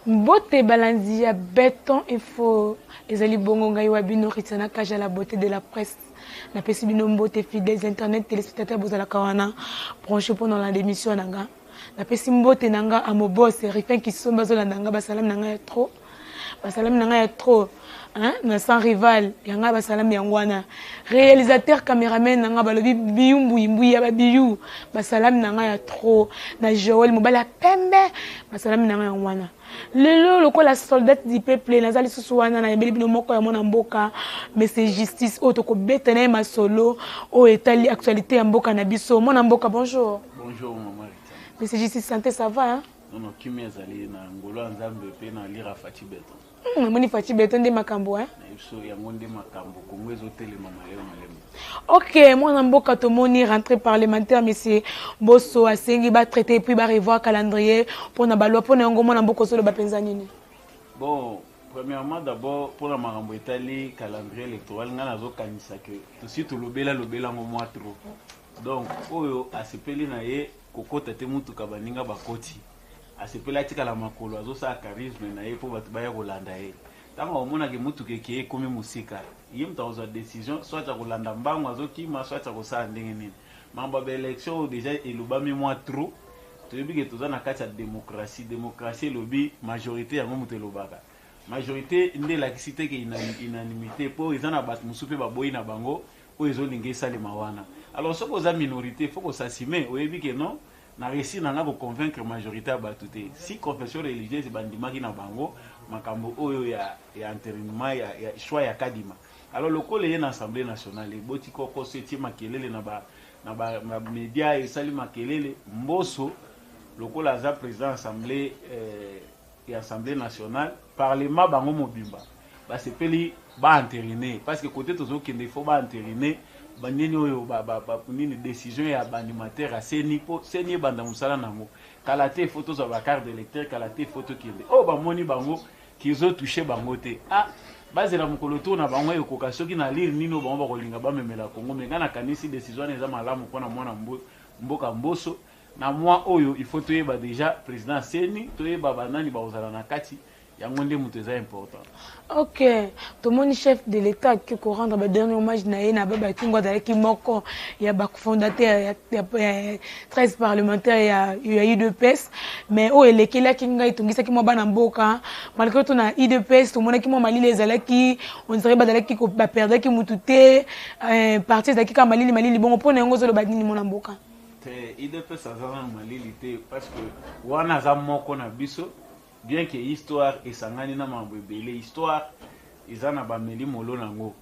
Beauté balandi ya béton info ezali bongo ngai wa bino ritana kaja la beauté de la presse na pesi bino beauté fidèles internet téléspectateurs bozala kawana branché pendant la démission nanga na pesi beauté nanga amo boss rifin qui somba zola nanga basalam nanga ya trop basalam nanga ya trop hein na sans rival yanga basalam yangwana réalisateur caméraman nanga balobi biyumbu yimbu ya babiyu basalam nanga ya trop na Joël mobala pembe basalam nanga yangwana lelo lokola soldat du peuple nazali susu wana na yebeli bino moko ya mona mboka mais c'est justice auto ko betana ma solo o etali actualité ya mboka na biso mona mboka bonjour. Bonjour maman. Mais c'est justice santé ça va hein? Non non kimi ezali na ngolo nzambe pe na lira Fati Beton. Moni Fati Beton de makambo hein? Na biso ya ngonde makambo kongo ezotelema malemo malemo. Ok, mona mboka to moni rentrée parlementaire monsieur Bosso asengi ba traiter puis ba revoir calendrier pour na balwa pour na ngo mona mboka solo ba penza nini. Bon, premièrement d'abord pour la makambo etali calendrier électoral ngana zo kanisa que tout lobela ngo mois trop. Donc oyo asepeli na ye kokota te mutu kabaninga bakoti. Asepeli atika la makolo azo sa charisme na ye po batu baya kolanda ye. Tanga omona ke mutu keke komi musika. Ye mtaoza décision soit ya kolanda mbango azokima soit ya kosala ndenge nini. Mamba ba élection déjà elobami mois trop. Toyebi ke toza na kati ya démocratie lobi majorité ya mutu elobaka. Majorité nde la kisite ke unanimité po ezana bat musupe ba boyi na bango o ezolinga esalema wana. Alors ce que minorité faut que ça s'y met oyebi ke non na réussi na ko convaincre majorité ba tuté si confession religieuse bandimaki na bango makambo oyo ya entérinement ya choix ya kadima. Alors le col est en assemblée nationale boti koko seti makelele na ba média et sali makelele mboso le col aza président assemblée et assemblée nationale parlement bango mobimba ba sepeli ba entériner parce que côté tozo kende faut ba entériner banini oyo nini décision ya animateur a seni banda musala nango kalate photos za ba carte d'électeur kalate photo kende oh ba moni bango kizo toucher bango te ah bazela mukolo to na bango ekoka soki na lire nino bango ba kolinga ba memela Kongo menga na kanisi décision eza malamu pona mwana mboka mboso na moi oyo il faut toyeba déjà président seni toyeba banani ba ozala na kati yango nde mutu eza important. Ok, tout le monde chef de l'État qui peut rendre le dernier hommage na baba kingo daleki moko ya ba fondateur ya 13 parlementaires ya UDPS mais o elekela kinga itungisa ki mo bana mboka malgré tout na UDPS tout monde ki mo malili ezalaki on dirait badalaki ko ba perdre ki mutu te parti ezalaki ka malili bongo pona ngo zolo badini mo na mboka te UDPS azana malili te parce que wana za moko na biso. Bien que histoire esangani na mambo ebele histoire ezana ba meli molo nango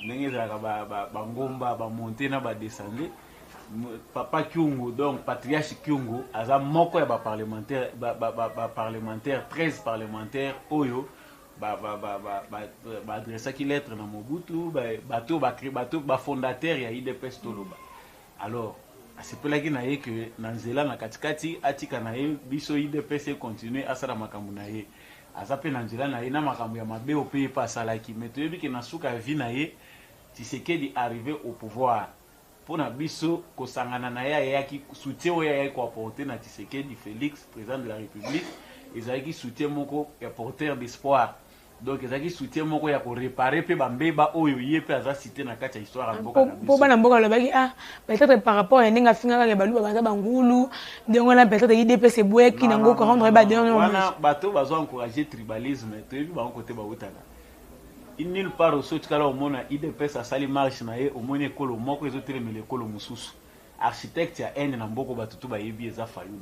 ndenge ezaka ba ngomba ba monter na ba descendre papa Kyungu donc patriarche Kyungu aza moko ya ba parlementaire 13 parlementaires oyo ba adressa ki lettre na Mobutu ba fondateur ya UDPS toloba alors asepelaki na ye que nanzela na katikati atika na ye biso IDPS continuer asala makambo na ye azape nanzela na ye na makambo ya mabe ope pa salaki mais toyebi ke na suka vi na ye Tshisekedi arrivé au pouvoir pona biso kosangana na ye ayaki soutien oyo ayaki ko apporter na Tshisekedi Félix président de la République ezalaki soutien moko ya porteur d'espoir donc ezaki soutien moko ya ko réparer pe bambeba oyo yepe aza cité na kati ya histoire ya mboka na biso. Po bana mboka lobaki peut-être par rapport à ninga finga ka balu baza bangulu ndenge na peut-être IDPS ebweki na ngoko rendre ba dernier wana bato bazo encourager tribalisme to yebi ba côté ba utaka nulle part au kala omona IDPS asali marche na ye omoni ekolo moko ezotelemela ekolo mususu architecte ya ene na mboko batutu ba yebi eza Fayulu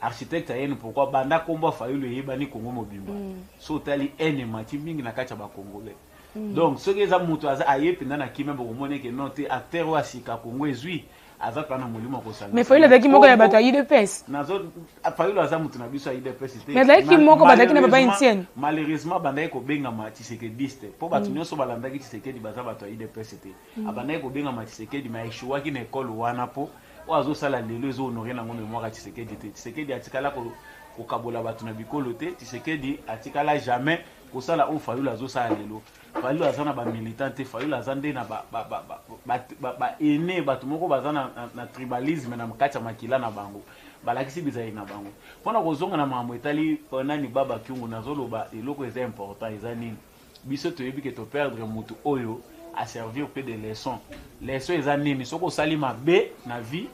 architecte ayeni pourquoi banda komba Fayulu yebani Kongo mobimba so tali ene mati mingi na kacha ba congolais donc ce que za mutu aza ayepi na kimba bokomone ke non te acteur wa sika Kongo ezui aza kana molimo ko sanga mais Fayulu daki moko ya bato ya UDPS nazo Fayulu aza mutu na biso ya UDPS te mais daki moko badaki na baba intienne malheureusement banda ko benga ma Tshisekediste po batu nyoso balandaki Tshisekedi baza bato ya UDPS te abanda ko benga ma Tshisekedi ma eshuwaki na école wana po oazo sala lelo ezo honorer nango mémoire Tshisekedi te Tshisekedi atikala ko kabola batu na bikolo te Tshisekedi atikala jamais ko sala o Fayulu azo sala lelo Fayulu azana ba militant te Fayulu azande na ba ene batu moko bazana na tribalisme na mkata makila na bango balakisi bizali na bango mpona kozonga na makambo etali nani Baba Kyungu nazoloba eloko eza important eza nini biso toyebi ke toperdre mutu oyo a servir pe de leçon eza nini soko osali mabe na vie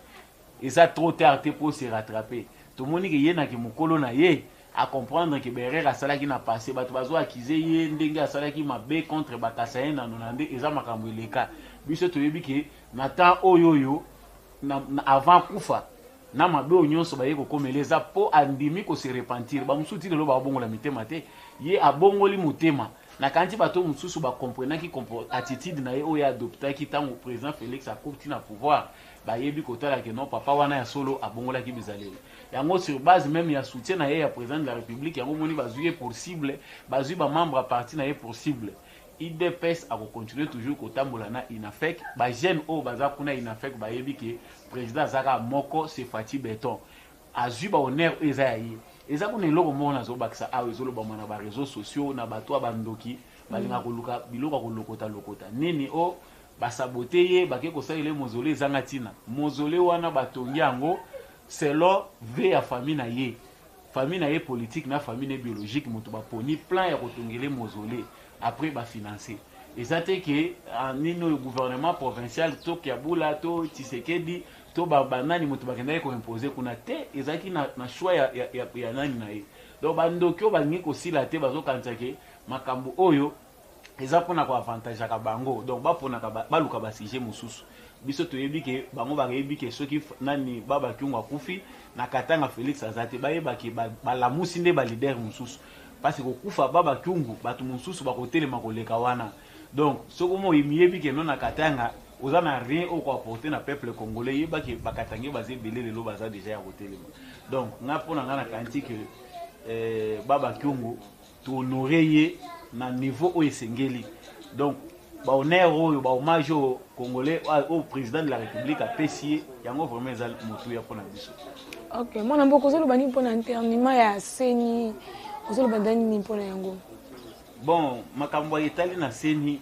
eza trop tard te pour se rattraper tomoni ke ye naki mokolo na ye à comprendre que berere asalaki na passé bato bazo accuser ye ndenge asalaki mabe contre bakasa ye na nonande eza makambo eleka biso toyebi ke na temps oyo na avant kufa na mabe nyonso baye kokomela eza po andimi ko se repentir ba musuti lelo ba bongola mitema te ye abongoli mutema na kanti bato mususu ba comprenaki attitude na ye oyo adoptaki tango président Félix akoti na pouvoir bayebi kotala ke non papa wana ya solo abongolaki bizaleli yango sur base même ya soutien na ye ya président de la République yango moni bazui pour cible bazui ba membre à parti na ye pour cible IDPS a continuer toujours kotambola na INAFEC ba jeune o baza kuna INAFEC bayebi ke président zaka moko se fati béton azui ba honneur eza ya ye eza kuna eloko moko na zo bakisa awe zoloba na ba réseaux sociaux na bato abandoki balinga koluka biloko kolokota nini o basabote ye bake kosalela mozole ezanga tina mozole wana batongi yango selon ve ya famille na ye politique na famille biologique moto baponi plan ya kotongele mozole après ba financer ezate ke nino gouvernement provincial to Kiabula to Tshisekedi to banani moto bakendaki ko imposer kuna te ezaki na choix ya nani na ye donc bandokyo balingi kosila te bazokanisa ke makambo oyo eza pona ko avantage ka bango donc bapona ka baluka ba sujet mususu biso toyebi ke bango bayebi ke soki nani Baba Kyungu akufi na katanga Félix azate bayebaki balamusi nde ba leader mususu parce que kufa Baba Kyungu batu mususu bakotelema koleka wana donc soko mo imiyebi ke non na katanga oza na rien au ko apporter na peuple congolais yebaki bakatangi baze belé lelo baza déjà ya kotelema donc nga pona nga na kanti que Baba Kyungu to honorer ye na niveau au esengeli donc ba honneur oyo ba hommage au congolais au président de la République a pesier yango vraiment ezal motu ya pona biso. OK mwana mboko zolo bani pona internement ya seni zolo bandani ni pona yango bon makambo etali na seni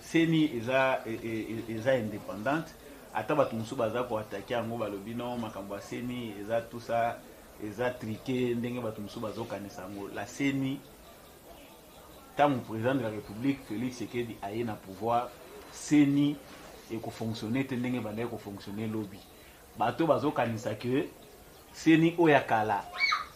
seni eza indépendante ata bato musu baza ko attaquer yango balobi non makambo ya seni eza tout ça eza triqué ndenge bato musu bazokanisa yango la seni tant le président de la République Félix Tshisekedi a na pouvoir seni et ko fonctionner tendenge bande ko fonctionner lobby bato bazokanisa que seni oyakala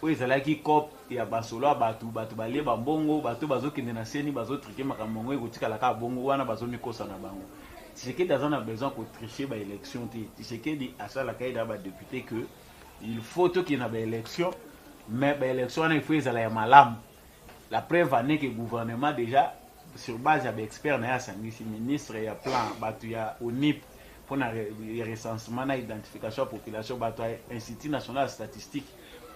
oyo ezalaki cop ya basolo bato balie bambongo bato bazokende na seni bazotrike makambo ekotikala ka bongo wana bazomikosa na bango Tshisekedi azana besoin ko tricher ba élection te Tshisekedi asala kaida ba député que il faut qu'il y ait une élection mais ba élection il faut ezala ya malamu. La preuve est que le gouvernement déjà, sur base des experts, il ministre, il y a plan, il y a ONIP pour le recensement et l'identification de la population, il y a l'Institut national de statistique,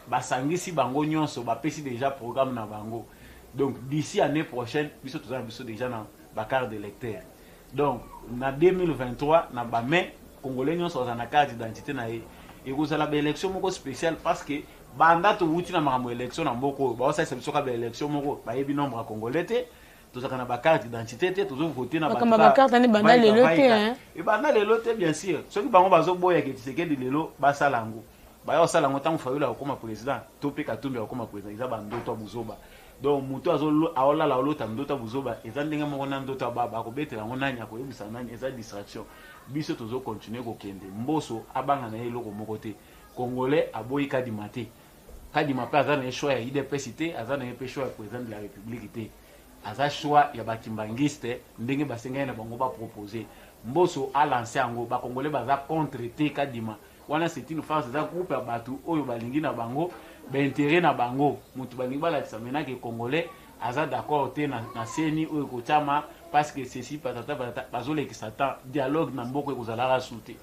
il y a déjà programme na bango. Donc d'ici l'année prochaine, nous sommes déjà dans la carte d'électeur. Donc en 2023, nous avons les Congolais sont dans la carte d'identité. Et vous avez une élection spéciale parce que banda to wuti na makambo élection na mboko ba osa sebiso ka ba élection moko ba yebi nombre ya congolais te tozaka na ba carte d'identité te tozo voter na ba carte ni banda lelo te hein et banda lelo te bien sûr soki bango bazo boya ke Tshisekedi lelo ba salango ba yo salango tango Fayulu akoma président to pe Katumbi akoma président iza bando to buzoba donc muto azolo aola la olota ndoto buzoba eza ndenge moko na ndoto baba ko betela ngona nya ko yebisa nani eza distraction biso tozo continuer ko kende mboso abanga na eloko moko te congolais aboyi kadima te kadima pa azana choix ya IDPS te azana choix ya président de la République te aza choix ya bakimbangiste ndenge basenga na bango ba proposer mboso a lancer yango ba congolais baza contre te kadima wana c'est une phase za groupe ya batu oyo balingi na bango ba intérêt na bango mutu balingi bala tsamena ke congolais aza d'accord te na seni oyo ko chama parce que ceci patata bazole ki satan dialogue na mboko ekozala rasuté.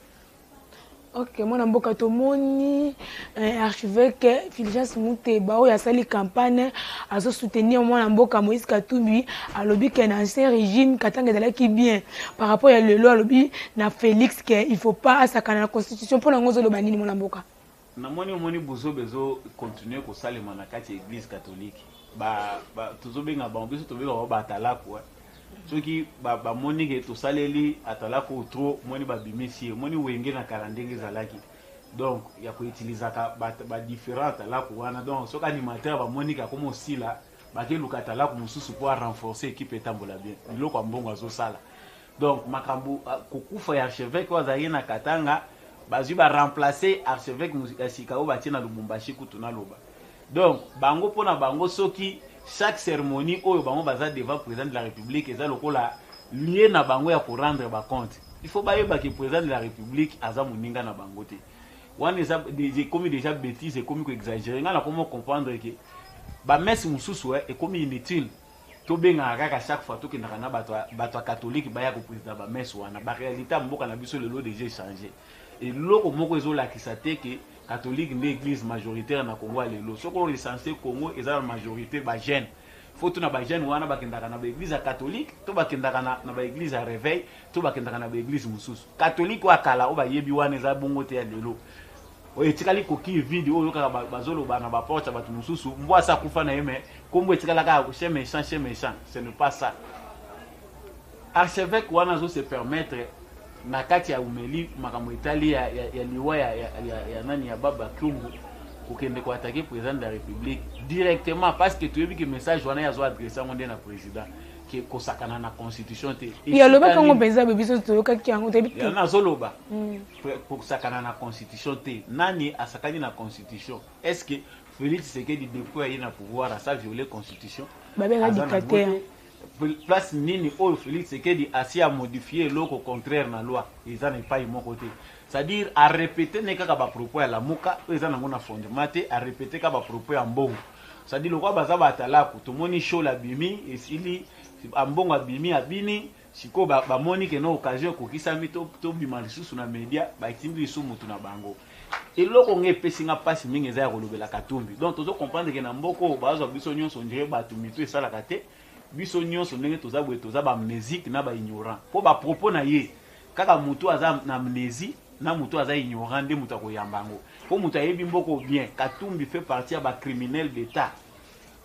OK mwana mboka tomoni archevêque Fulgence Muteba oyo asali campagne azo soutenir mwana mboka Moïse Katumbi alobi que na ancien régime katanga ezalaki bien par rapport à lelo alobi na Félix que il faut pas asakana la constitution pour ngozo loba nini mwana mboka na moni buzo bezo continuer ko salema na kati église catholique ba tozobenga ba biso tobenga ba talaku soki ba moni ke to saleli atalako trop moni ba bimisi moni wenge na kalendenge zalaki donc ya koutilisaka différentes talaku wana donc soki animateur bamonika comme aussi là bakeluka talaku mosusu pour renforcer équipe etambola bien biloko ya mbongo azosala donc makambo kokufa ya archevêque oyo azalaki na Katanga bazwi baremplacer archevêque ya sika oyo batie na Lubumbashi kutu naloba donc bango mpona bango soki chaque cérémonie oyo bango baza devant président de la république eza lokola lié na bango ya korendre bacompte il faut bayeba ke président de la république aza moninga na bango te wana eza ekomi déjà bêtise ekomi koexagere nga na komo comprendre ke bamese mosusu ekomi inutile tobengaka kaka chaque fois tokendaka na bato ya catholique baya koprésident bamese wana baréalité ya mboka na biso lelo déjà échangé eloko moko ezolakisa te ke catholique nde église majoritaire na Congo lelo soki orecensé Congo eza na majorité bajeune faut tuna bajeune wana bakendaka na baéglise ya catholique to bakendaka na baéglise ya réveil to bakendaka na baéglise mosusu catholique oyo akala oyo bayebi wana eza bongo te ya lelo oyo etikali koki vide oyo kaka bazoloba na baporte ya bato mosusu mbwa asa kufa na ye me kombo etikala kaka chez méchant ce n'est pas ça archevêque wana azo se permettre na kati ya umeli makambo etali ya liwa ya nani ya baba Kyungu kokende koattaquer président de la république directement parce que tu as vu que message wana yazo adresser ngo na président ke kosakana na constitution te ya loba kango penza bebiso toyoka kiango tebi ya na zoloba kosakana na constitution te nani asakani na constitution est-ce que Félix Tshisekedi depuis ayé na pouvoir asa violer constitution babenga dictateur place nini oyo Félix Tshisekedi asi a modifier loko contraire na loi eza na pas mon côté c'est-à-dire à répéter ne kaka ba propos ya la muka eza na ngona fondement te à répéter ka ba propos ya mbongo c'est-à-dire lokwa baza batalaku tomoni show la bimi esili ambongo abimi abini siko bamoni ke no occasion kokisami to bima lisusu na media baitindi lisusu mutu na bango eloko nge pesinga pasi mingi eza ya kolobela Katumbi donc tozo comprendre ke na mboko bazo biso nyonso ndire batu mitu esalaka te biso nyonso ndenge toza boye toza ba amnésique na ba ignorant po ba propos na ye kaka mutu aza na amnésie na mutu aza ignorant nde mutu akoyambango po mutu ayebi mboko bien Katumbi fait partie ya ba criminel d'état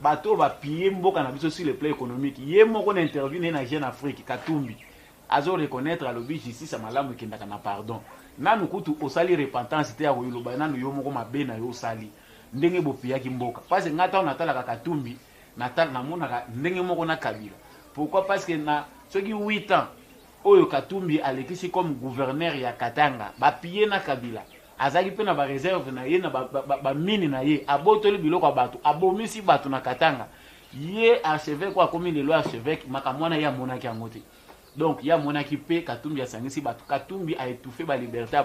bato ba piller mboka na biso sur le plan économique ye moko na interview na Jeune Afrique Katumbi azo reconnaître alobi justice ya malamu ekendaka na pardon nanu kutu osali repentance te ya koyoloba nanu yo moko mabe na yo osali ndenge bopiyaki mboka parce ngata on atalaka Katumbi natal namonaka ndenge moko na Kabila pourquoi parce que na soki 8 ans oyo Katumbi alekisi comme gouverneur ya Katanga ba piller na Kabila azaki pe na ba réserve na ye na ba mine na ye abotoli biloko bato abomisi bato na Katanga ye archevêque kwa komi lelo archevêque makamwana ya monaki yangote donc ya monaki pe Katumbi asangisi bato Katumbi a étouffé ba liberté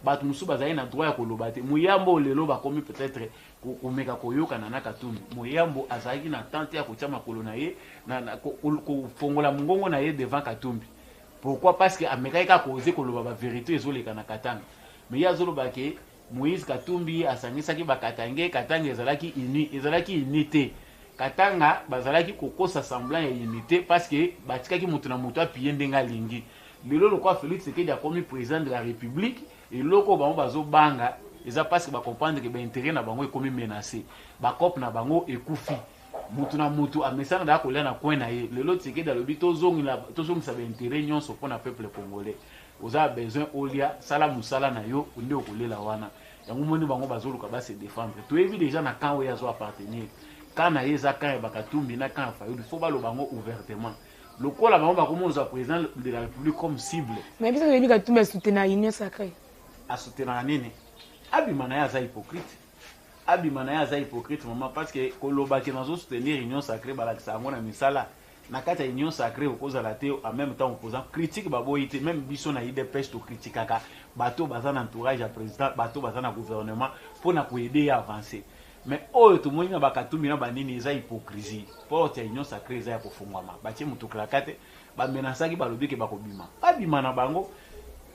bato musu bazali na droit ya koloba te muyambo lelo ba komi peut-être komeka koyoka na Katumbi muyambo azaki na tente ya kotia makolo na ye na kofongola mongongo na ye devant Katumbi pourquoi parce que ameka ka koze koloba ba vérité ezoleka na Katanga mais ya zoloba ke Moïse Katumbi asangisaki bakatange Katanga ezalaki unité Katanga bazalaki kokosa semblant ya unité parce que batikaki mutu na mutu apiye ndenga lingi lelo lokwa Félix Tshisekedi a comme président de la République et loko bango bazobanga eza parce que ba comprendre que ba intérêt na bango ekomi menacé ba cop na bango ekufi mutu na mutu amesana da kolia na coin na ye lelo Tshisekedi alobi tozongisa ba intérêt nyonso pour na peuple congolais oza besoin olia sala musala na yo nde okolela wana yango moni bango bazoluka ba se défendre to evi déjà na camp oyo azo appartenir quand na yeza quand ba Katumbi na quand fa il faut ba lo bango ouvertement lokola bango ba komonza président de la République comme cible mais biso yebi Katumbi a soutenir union sacrée a soutenir nini abimana ya za hypocrite maman parce que koloba ke nazo soutenir union sacrée balakisa ngo na misala na kati ya union sacrée okozala te en même temps opposant critique baboyite même biso na IDPS to critiquaka bato baza na entourage ya président bato baza na gouvernement pour na koaider à avancer mais oyo to moni na Bakatumbi na banini eza hypocrisie porte ya union sacrée eza ya kofungwama batie mutu klakate ba menasaki balobi ke bakobima abima na bango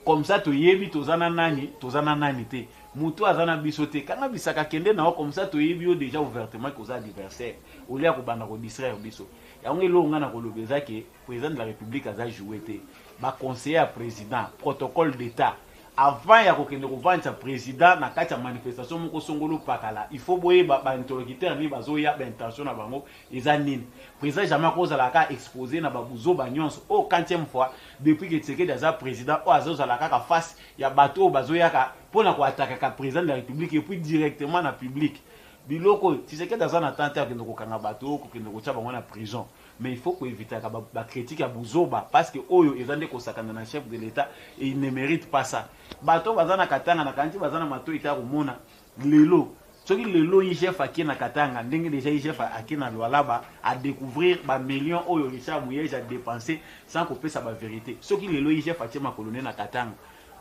comme ça to yebi tozana nani te mutu azana biso te kana bisaka kende na comme ça to yebi yo déjà ouvertement que oza adversaire olia ko banda ko distraire biso yango elonga na kolobeza ke président de la République aza joué te ba conseiller à président protocole d'état avant ya kokende kovandisa président na kati ya manifestation moko songolo pakala il faut boye bainterlocuteur ni bazoya baintention na bango eza nini président jamais akozalaka exposé na babuzo banyonso o 40e fois depuis que Tshisekedi aza président o azozalaka ka face ya bato oyo bazoyaka mpona koatakaka président de la république et puis directement na public biloko Tshisekedi aza na tante akende kokanga bato kokende kotia bango na prison mais il faut éviter la critique à Bouzoba parce que oyo ezande ko sakana na chef de l'état et il ne mérite pas ça. Bato bazana katanga na kanti bazana mato ita komona lelo. Soki lelo yi chef aki na katanga ndenge déjà yi chef aki na Lualaba à découvrir ba millions oyo Richard Muyej a dépensé sans qu'on paie sa vérité. Soki lelo yi chef aki ma colonel na katanga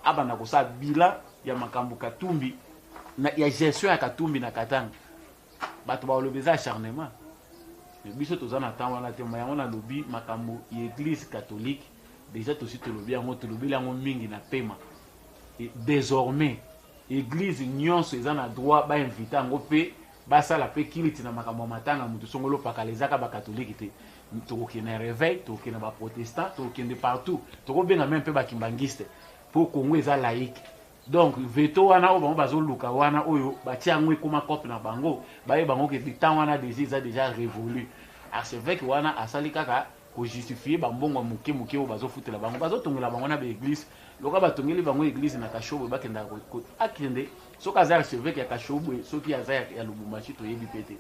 abana ko sa bilan ya makambu Katumbi na ya gestion ya Katumbi na katanga. Bato ba olobeza acharnement. Biso tozana tawala te mayango na lobi makambo l'église catholique déjà aussi to lobi yango to lobi yango mingi na pema et désormais église nyonso ezana droit ba inviter yango pe ba sala pe kiliti na makambo matanga mutu songolo pakalezaka ba catholique te to kokena réveil to kokena ba protestant to kokende partout to ko benga même pe ba kimbangiste pour Congo eza laïque. Donc veto wana o bango bazoluka wana oyo batia ngwe koma cop na bango baye bango ke temps wana déjà révolu archevêque wana asali kaka ko justifier bambongo muke o bazofutela bango bazotongela bango na ba église loka batongeli bango église na Kashobo bakenda ko akende soka za archevêque ya Kashobo soki ya za ya Lubumbashi to yebi pété.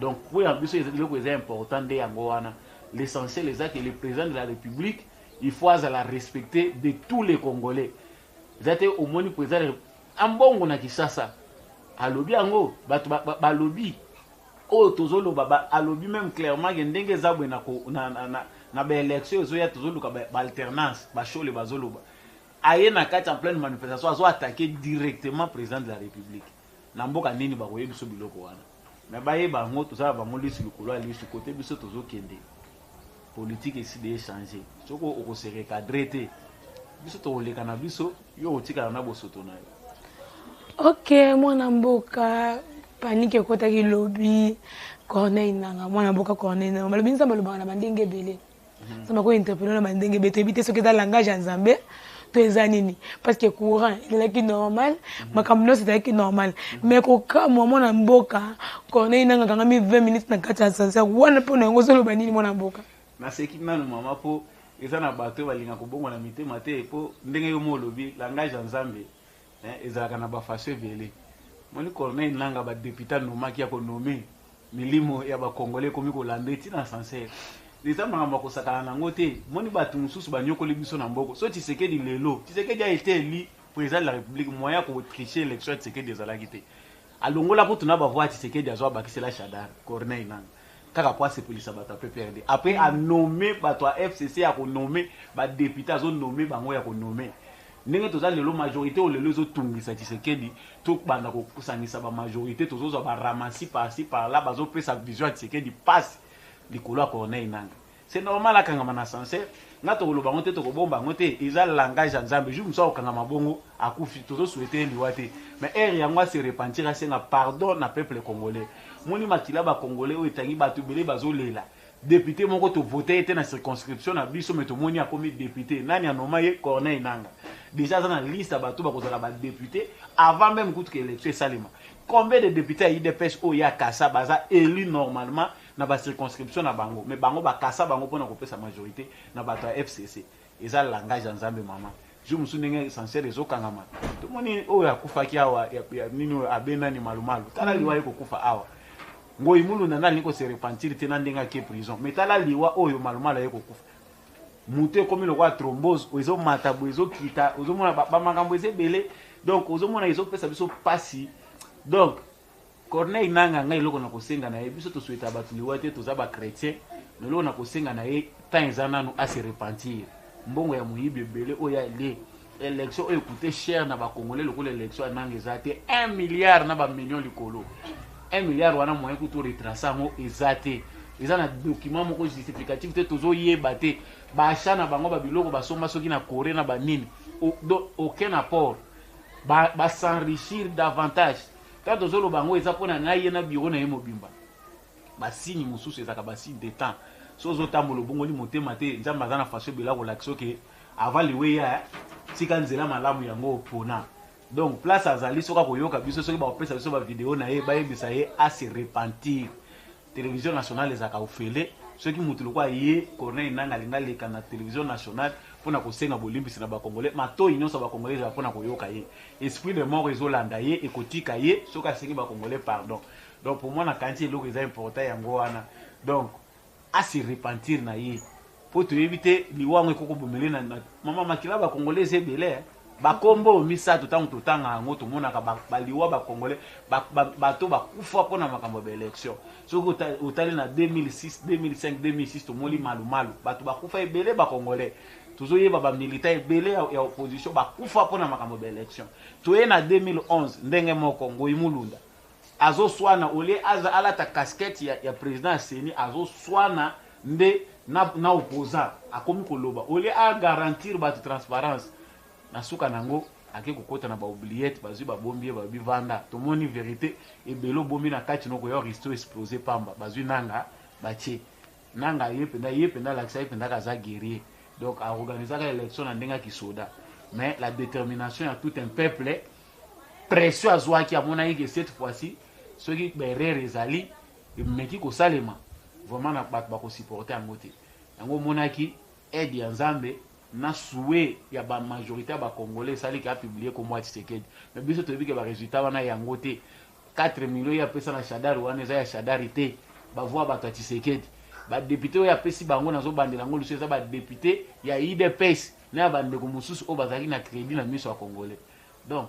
Donc pour en plus c'est important de yango wana l'essentiel est que le président de la République il faut la respecter de tous les Congolais. Zate au moni président ambongo na Kisasa alobi yango bato ba lobby o tozolo baba alobi même clairement ndenge zabwe na ba élection zo ya tozolo ka ba alternance ba chole bazoloba aye na kati en pleine manifestation azo attaquer directement président de la République na mboka nini ba koyebi so biloko wana mais ba yeba ngo tozala ba ngolisi likolo ali su côté biso tozo kende politique esi de changer soko oko se recadrer te biso toleka na biso yo otika na bosoto na yo. Ok, mwana mboka panique kotaki lobi Corneille nanga mwana mboka Corneille nanga malobi nzamba lobanga na bandenge belé sama ko interpeller na bandenge beto ebite soki za langage ya Nzambe to eza nini parce que courant il est normal makamno c'est qui normal mais ko kama mwana mboka Corneille nanga kanga mi 20 minutes na kati ya sansa wana pona ngo solo banini mwana mboka na seki nanu mama po eza na bato balinga kobongo na mitema te po ndenge yo molobi langage ya Nzambe ezalaka na bafashe vele moni Corneille nanga ba député nomaki ya ko nommer milimo ya ba congolais komi ko landeti na sincère les hommes n'ont pas sakana nango te moni bato mususu banyokoli biso na mboko so Tshisekedi lelo Tshisekedi a été élu président de la République moyen ko tricher élection Tshisekedi ezalaki te alongola po tuna ba voix Tshisekedi azwa bakisela Shadar Corneille nanga kaka kwa se polisa bata PPRD après a nommé bato a FCC a ko nommer ba député azo nommer bango ya ko nommer ndenge toza lelo majorité o lelo zo tungisa Tshisekedi to banda ko kusangisa ba majorité tozo zo ba ramasser par-ci par-là bazo pesa vision ya Tshisekedi passe likolo Corneille nanga c'est normal akanga na sincère nga to loba ngote to ko bomba ngote eza langage ya Nzambe ju mso okanga mabongo akufi tozo souhaiter liwate mais er yango se repentir asenga pardon na peuple congolais moni makila ba congolais o etangi batu belé bazolela député moko to voter était na circonscription na biso mais to moni akomi député nani anomaye Corneille nanga déjà dans la liste bato ba kozala ba député avant même que l'élection salima combien de députés à IDPS o ya kasa baza élu normalement na ba circonscription na bango mais bango ba kasa bango pona ko pesa majorité na bato ya FCC eza langage ya Nzambe mama je me souviens sincère ezo kangama to moni o ya kufaki awa ya nini abena ni malumalu tala liwa yeko kufa awa ngoi mulu na nani ko se repentir te na ndenga ke prison mais tala liwa oyo malumalu yeko kufa muté comme le roi thrombose ozo matabu ozo kita ozo mona ba makambo ezebele donc ozo mona ezo pesa biso pasi donc Corneille nanga ngai loko na kosenga na ye biso to souhaita batu liwate to za ba chrétien lelo na kosenga na ye temps ezananu a se repentir mbongo ya muyibi bele oya le élection oyo coûté cher na ba congolais loko l'élection nanga ezate 1 milliard na ba million likolo 1 milliard wana moyen ko to retracer ngo ezate eza na document moko justificatif te tozo yeba te ba achana bango ba biloko ba somba soki na Corée na ba nini aucun apport ba s'enrichir davantage quand tozo lo bango eza pona ngai na bureau na ye mobimba ba signe mususu eza ka ba signe de temps sozo tambolo bongo li motema te nzamba za na faso bela ko lakso ke avant le weya tika nzela malamu yango opona. Donc place azali soka koyoka biso soki ba opesa biso ba vidéo na ye ba yebisa ye a se repentir. Télévision nationale ezaka ofele soki mutu lokwa ye Corneille Nangaa alinga leka na télévision nationale pona kosenga bolimbisi na ba congolais matoi nyonso ba congolais za pona koyoka ye. Esprit de mort ezolanda ye ekotika ye soka sengi ba congolais pardon. Donc pour moi na kanti eloko eza important yango wana. Donc a se repentir na ye. Pour te éviter liwango ekoko bomele na mama makila ba congolais ebele ba kombo misa tutanga ngo to monaka ba liwa ba congolais bato ba kufa pona makambo ba élection. Soko utali na 2006 2005 2006 to moli malu bato ba kufa ebele ba congolais. Tuzoyeba ba militaire ebele ya opposition ba kufa pona makambo ba élection. To na 2011 ndenge moko ngo imulunda azo swana ole aza alata casquette ya président Seni azo swana nde na opposant akomi koloba ole a garantir ba transparence na suka nango ake kokota na ba oubliette bazui ba bombier ba bivanda to moni vérité e belo bombi na kati noko yo risto exploser pamba bazui nanga bache nanga yependa la kisa yependa kaza guerrier donc a organiser la élection na ndenga kisoda mais la détermination à tout un peuple pression azwa ki amona que cette fois-ci ceux qui berere ezali meki ko salema vraiment na ba ko supporter ngote yango monaki aide ya Nzambe na souhait ya ba majorité ba congolais sali ki a publié comme moi Tshisekedi mais biso to biki ba résultat wana ya ngote 4 millions ya pesa na Shadari wana za ya Shadari te ba voix ba Tshisekedi ba député ya pesi bango nazo bandela ngo luso za ba député ya IDPS na ba ndeko mususu o bazali na crédit na miso ya congolais donc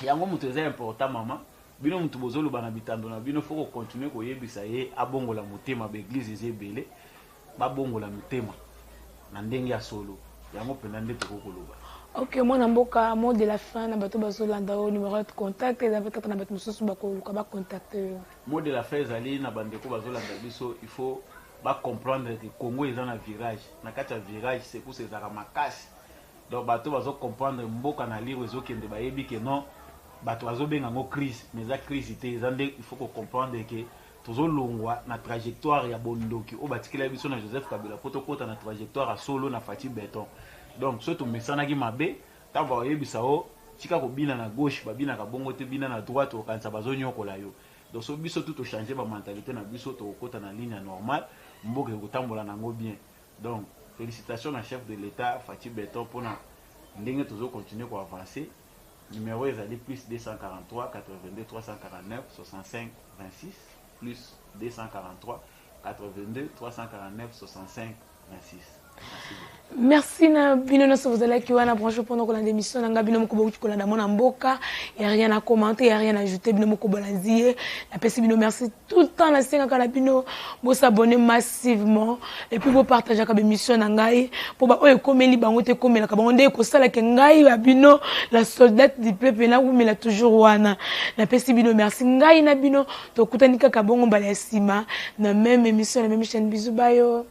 yango mutu eza important mama bino mutu bozolo bana bitando na bino faut continuer ko yebisa ye abongola motema ba église ezebele ba bongola motema na ndenge ya solo yango pena ndete kokoloba. Ok, moi namboka mot de la fin na bato bazolanda o numéro de contact et avec na bato mususu bakoluka ba contacter. Mot de la fin ezali na bandeko bazolanda biso il faut ba comprendre que Congo est dans un virage na kati ya virage c'est pour ces aramakasi donc bato bazo comprendre mboka na lire ezokende bayebi que non bato bazobenga ngo crise mais za crise te ezande il faut ko comprendre que tozolongwa na trajectoire ya bondoki o batikela biso na Joseph Kabila poto kota na trajectoire a solo na Fati Beton donc surtout mesana ki mabe tamba yebisa o tika ko bina na gauche babina ka bongo te bina na droite o kanisa bazonyokola yo donc so biso tout changer ba mentalité na biso to kota na ligne normale mboke ko tambola nango bien donc félicitations à chef de l'état Fati Beton pour na ndenge tozo continuer ko avancer numéro ezali plus 243 82 349 65 26 plus 243 82 349 65 26. Merci na bino na vous allez qui wana branche pendant que la démission na bino moko boku kolanda mona mboka y a rien à commenter y a rien à ajouter bino moko bolanzier la pesi bino merci tout le temps na senga kala bino bo s'abonner massivement et puis bo partager ka émission na ngai pour ba oyo komeli bango te komela ka bango nde ko sala ke ngai ba bino la soldate du peuple na vous mela toujours wana la pesi bino merci ngai na bino to kutanika ka bongo bala sima na même émission la même chaîne bisous bayo.